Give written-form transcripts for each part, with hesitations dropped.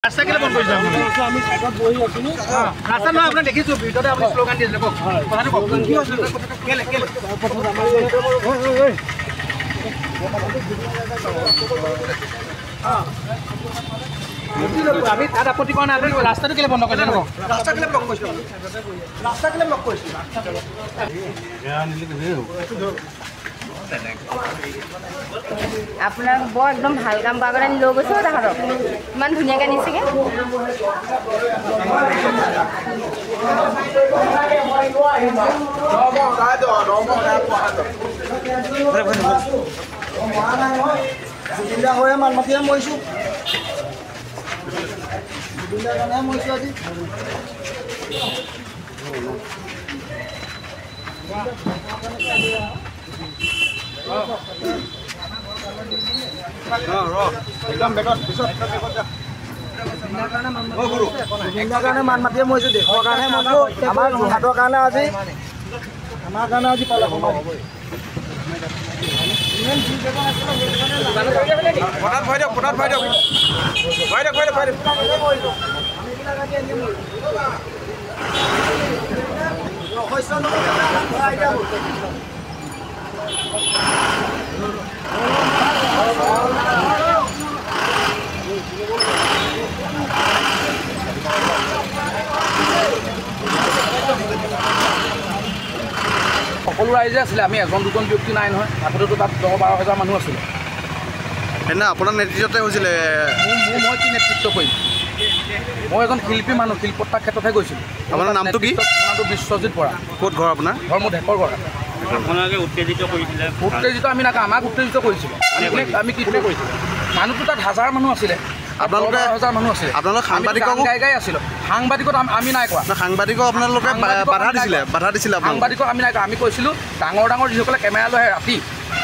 रास्ता के लिए बंद কৰিছে আপুনি আমি সাইডত বহি আছো ৰাস্তা না আপুনি দেখিছো ভিতৰতে আপুনি স্লোগান দিছিলে কওক কথাটো কওক কি হৈছে কেলে আমি তাত আপত্তি কৰা নাই আপুনি ৰাস্তাটো কেলে বন্ধ কৰিছে কওক ৰাস্তা কেলে ব্লক কৰিছে ৰাস্তা কেলে ব্লক কৰিছে আপনাৰ বৰ একদম ভাল কাম কৰা কাৰণে লৈ গৈছে তাহাঁতক ইমান ধুনীয়াকৈ নিছেগে एकदम बेगत पिছত जुबिनाৰ কাৰণে মান মাতিয়ে মইছো দেশৰ কাৰণে মইছো আমাৰ যোৰহাটৰ কাৰণে আজি আমাৰ কাৰণে আজি পালে সময় পটাত ভয় দিয়ক সকলো ৰাইজে আছিলে আমি এজন দুজন ব্যক্তি নাই নহয় আগতেতো তাত 10-12,000 মানুহ আছিলে এনে আপোনাৰ নেতৃত্বতে হৈছিলে মই কি নেতৃত্ব কৰিম মই এজন শিল্পী মানুহ শিল্পতাৰ ক্ষেত্ৰতে গৈছিলোঁ আপোনাৰ নামটো কি নামটো বিশ্বজিৎ বৰা ক'ত ঘৰ আপোনাৰ ঘৰ মোৰ ঢেকৰ ঘৰ আপোনালোকে উত্তেজিত কৰিছিলে উত্তেজিত আমি নাকা আমাক উত্তেজিত কৰিছিলোঁ আমি কি কৰিছিলোঁ মানুহটো তাত 1000 মানুহ আছিলে আপোনালোকে 10,000 মানুহ আছিলে আপোনালোক সাংবাদিকক গাই আছিলোঁ সাংবাদিকত আমি নাই কোৱা সাংবাদিকক আপোনালোকে বাধা দিছিলে সাংবাদিকক আমি নাই কোৱা আমি কৈছিলোঁ ডাঙৰ যিসকলে কেমেৰা লৈ আহে ৰাতি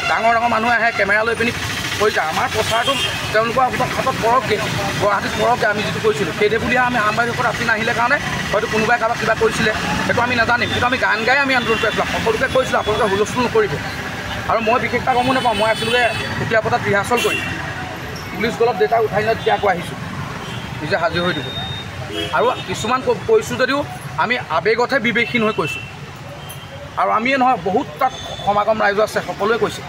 ডাঙৰ মানুহ আহে কেমেৰা লৈ পিনি হৈ যায় আমাৰ প্ৰচাৰটো তেওঁলোকৰ হাতত পৰকগৈ গুৱাহাটীত পৰকগৈ আমি যিটো কৈছিলোঁ সেইদে বুলিয়ে আমি সাংবাদিকৰ ৰাতি নাহিলে কাৰণে হয়তো কোনোবাই কাৰোবাক কিবা কৰিছিলে সেইটো আমি নাজানিম কিন্তু আমি গান গাই আমি আন্দোলন কৰিছিলোঁ সকলোকে কৈছিলোঁ আপোনালোকে হুলস্থুল নকৰিব আৰু মই বিশেষ এটা গমো নাপাওঁ মই আচলতে সুকীয়া পতাত ৰিহাৰ্চল কৰি পুলিচ গলত দেউতাক উঠাই লৈ তেতিয়া আহিছোঁ নিজে হাজিৰ হৈ দিব আৰু কিছুমান কৈছোঁ যদিও আমি আৱেগতহে বিবেকহীন হৈ কৈছোঁ আৰু আমিয়ে নহয় বহুত তাত সমাগম ৰাইজ আছে সকলোৱে কৈছে